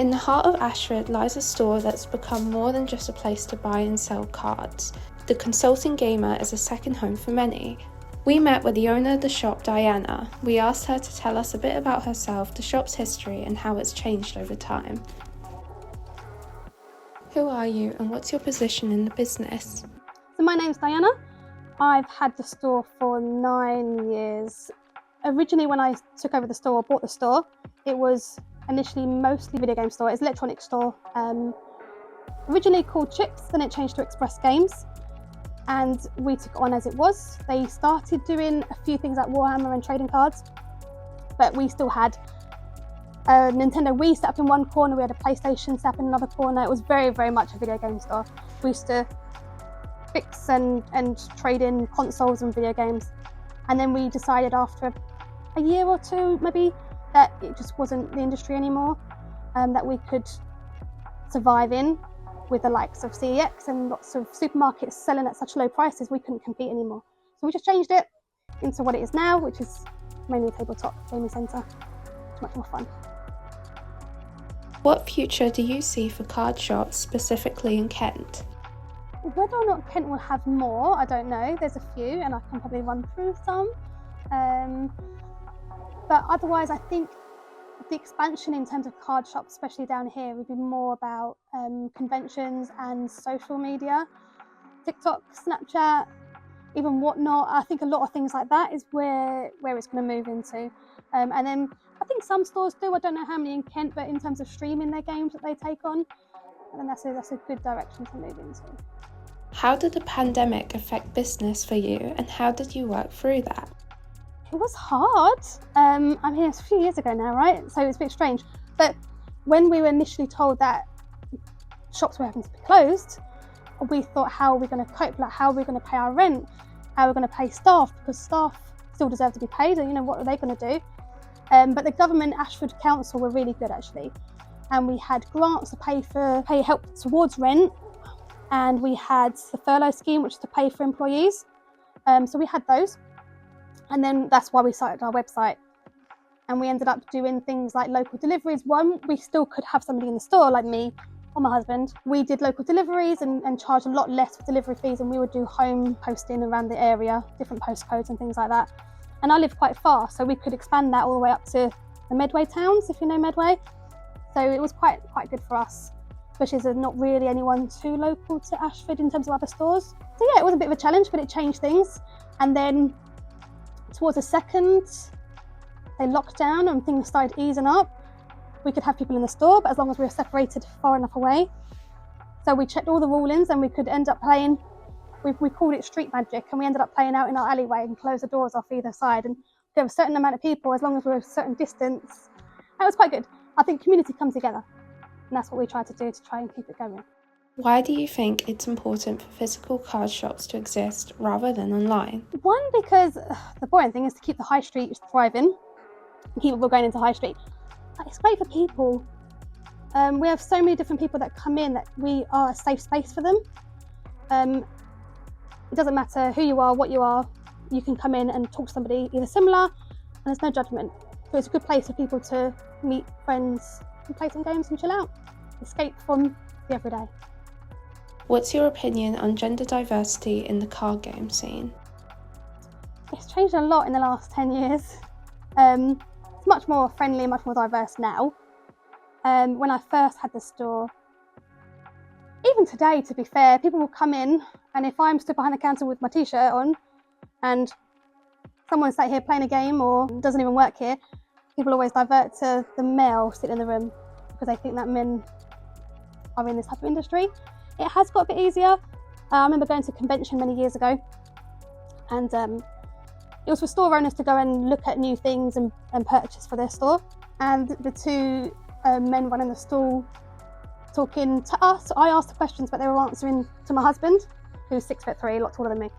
In the heart of Ashford lies a store that's become more than just a place to buy and sell cards. The Consulting Gamer is a second home for many. We met with the owner of the shop, Diana. We asked her to tell us a bit about herself, the shop's history, and how it's changed over time. Who are you and what's your position in the business? So my name's Diana. I've had the store for 9 years. Originally when I took over the store, bought the store, it was initially mostly video game store. It's an electronic store. Originally called Chips, then it changed to Express Games. And we took it on as it was. They started doing a few things like Warhammer and trading cards, but we still had a Nintendo Wii set up in one corner, we had a PlayStation set up in another corner. It was very, very much a video game store. We used to fix and trade in consoles and video games. And then we decided after a year or two, maybe, that it just wasn't the industry anymore, that we could survive in with the likes of CEX and lots of supermarkets selling at such low prices, we couldn't compete anymore. So we just changed it into what it is now, which is mainly a tabletop gaming centre. It's much more fun. What future do you see for card shops, specifically in Kent? Whether or not Kent will have more, I don't know. There's a few and I can probably run through some. But otherwise, I think the expansion in terms of card shops, especially down here, would be more about conventions and social media. TikTok, Snapchat, even Whatnot. I think a lot of things like that is where it's going to move into. And then I think some stores do. I don't know how many in Kent, but in terms of streaming their games that they take on, I think that's a good direction to move into. How did the pandemic affect business for you and how did you work through that? It was hard. I mean, it's a few years ago now, right? So it's a bit strange. But when we were initially told that shops were having to be closed, we thought, how are we going to cope? Like, how are we going to pay our rent? How are we going to pay staff? Because staff still deserve to be paid, and what are they going to do? But the government, Ashford Council, were really good actually. And we had grants to pay help towards rent. And we had the furlough scheme, which is to pay for employees. So we had those. And then that's why we started our website. And we ended up doing things like local deliveries. One, we still could have somebody in the store like me or my husband. We did local deliveries and charged a lot less for delivery fees, and we would do home posting around the area, different postcodes and things like that. And I live quite far, so we could expand that all the way up to the Medway towns, if you know Medway. So it was quite good for us, especially as there's not really anyone too local to Ashford in terms of other stores. So yeah, it was a bit of a challenge, but it changed things. And then towards the second, they locked down and things started easing up. We could have people in the store, but as long as we were separated far enough away. So we checked all the rulings and we could end up playing, we called it street magic, and we ended up playing out in our alleyway and closed the doors off either side. And there was a certain amount of people, as long as we were a certain distance. That was quite good. I think community comes together, and that's what we try to do to try and keep it going. Why do you think it's important for physical card shops to exist rather than online? One, because the boring thing is to keep the high street thriving, and keep people going into high street. It's great for people. We have so many different people that come in that we are a safe space for them. It doesn't matter who you are, what you are, you can come in and talk to somebody either similar, and there's no judgment. So it's a good place for people to meet friends and play some games and chill out, escape from the everyday. What's your opinion on gender diversity in the card game scene? It's changed a lot in the last 10 years. It's much more friendly, much more diverse now. When I first had the store, even today, to be fair, people will come in, and if I'm stood behind the counter with my t-shirt on and someone's sat here playing a game or doesn't even work here, people always divert to the male sitting in the room because they think that men are in this type of industry. It has got a bit easier. I remember going to a convention many years ago, and it was for store owners to go and look at new things and purchase for their store. And the two men running the stall talking to us, I asked the questions, but they were answering to my husband, who's 6'3", a lot taller than me.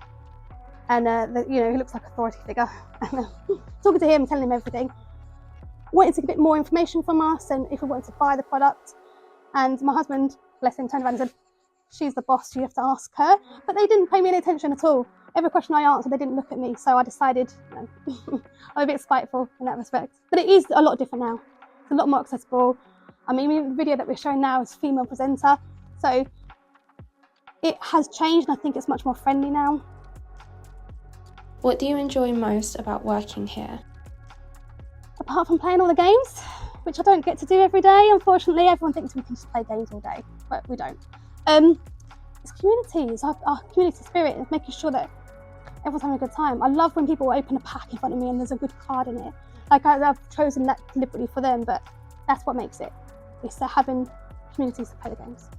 And he looks like an authority figure. And talking to him, telling him everything. Wanted to get a bit more information from us, and if we wanted to buy the product. And my husband, bless him, turned around and said, "She's the boss, you have to ask her." But they didn't pay me any attention at all. Every question I answered, they didn't look at me. So I decided, I'm a bit spiteful in that respect. But it is a lot different now. It's a lot more accessible. I mean, even the video that we're showing now is female presenter, so it has changed, and I think it's much more friendly now. What do you enjoy most about working here? Apart from playing all the games, which I don't get to do every day, unfortunately. Everyone thinks we can just play games all day, but we don't. It's community, it's our community spirit, it's making sure that everyone's having a good time. I love when people open a pack in front of me and there's a good card in it. Like I've chosen that deliberately for them, but that's what makes it. It's having communities to play the games.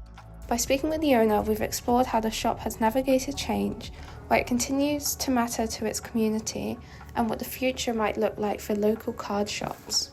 By speaking with the owner, we've explored how the shop has navigated change, why it continues to matter to its community, and what the future might look like for local card shops.